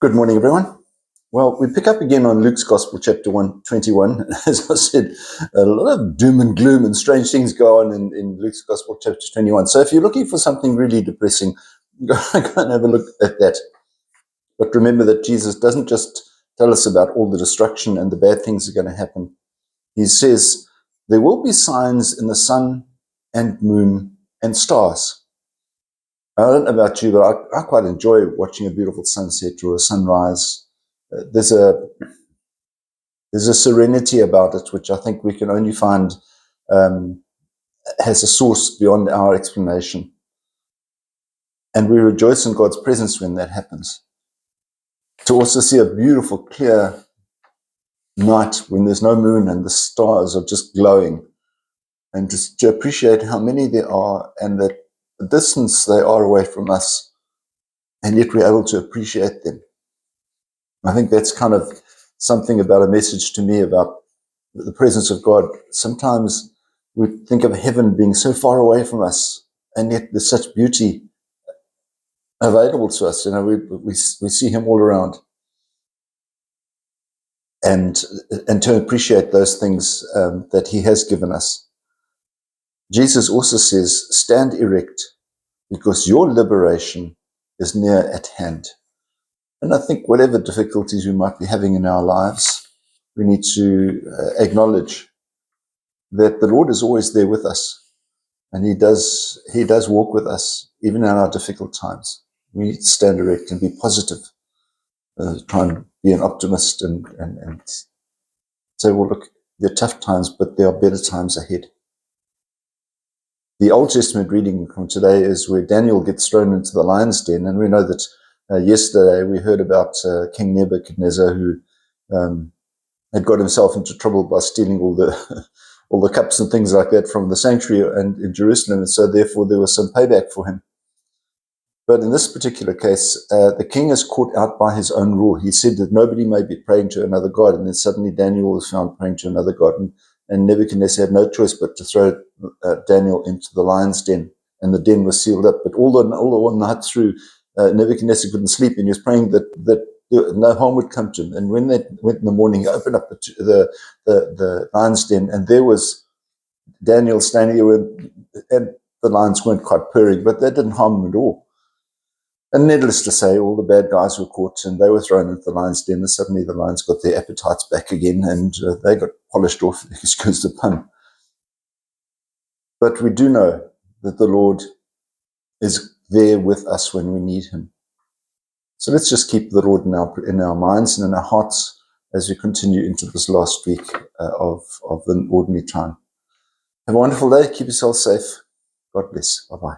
Good morning, everyone. Well, we pick up again on Luke's Gospel, chapter 121. As I said, a lot of doom and gloom and strange things go on in Luke's Gospel, chapter 21. So if you're looking for something really depressing, go and have a look at that. But remember that Jesus doesn't just tell us about all the destruction and the bad things that are going to happen. He says, there will be signs in the sun and moon and stars. I don't know about you, but I quite enjoy watching a beautiful sunset or a sunrise. There's a serenity about it, which I think we can only find has a source beyond our explanation. And we rejoice in God's presence when that happens. To also see a beautiful, clear night when there's no moon and the stars are just glowing, and just to appreciate how many there are and that the distance they are away from us, and yet we're able to appreciate them. I think that's kind of something about a message to me about the presence of God. Sometimes we think of heaven being so far away from us, and yet there's such beauty available to us. You know, we see Him all around, and to appreciate those things that He has given us. Jesus also says, "Stand erect, because your liberation is near at hand." And I think whatever difficulties we might be having in our lives, we need to acknowledge that the Lord is always there with us. And He does walk with us, even in our difficult times. We need to stand erect and be positive, try and be an optimist and say, well, look, there are tough times, but there are better times ahead. The Old Testament reading from today is where Daniel gets thrown into the lion's den. And we know that yesterday we heard about King Nebuchadnezzar, who had got himself into trouble by stealing all the cups and things like that from the sanctuary and in Jerusalem, and so therefore there was some payback for him. But in this particular case, the king is caught out by his own rule. He said that nobody may be praying to another god, and then suddenly Daniel was found praying to another god, and Nebuchadnezzar had no choice but to throw Daniel into the lion's den, and the den was sealed up. But all the one night through, Nebuchadnezzar couldn't sleep, and he was praying that no harm would come to him. And when they went in the morning, he opened up the lion's den, and there was Daniel standing there, and the lions weren't quite purring, but they didn't harm him at all. And needless to say, all the bad guys were caught, and they were thrown into the lion's den, and suddenly the lions got their appetites back again, and they got polished off, excuse the pun. But we do know that the Lord is there with us when we need Him. So let's just keep the Lord in our minds and in our hearts as we continue into this last week of the ordinary time. Have a wonderful day. Keep yourself safe. God bless. Bye-bye.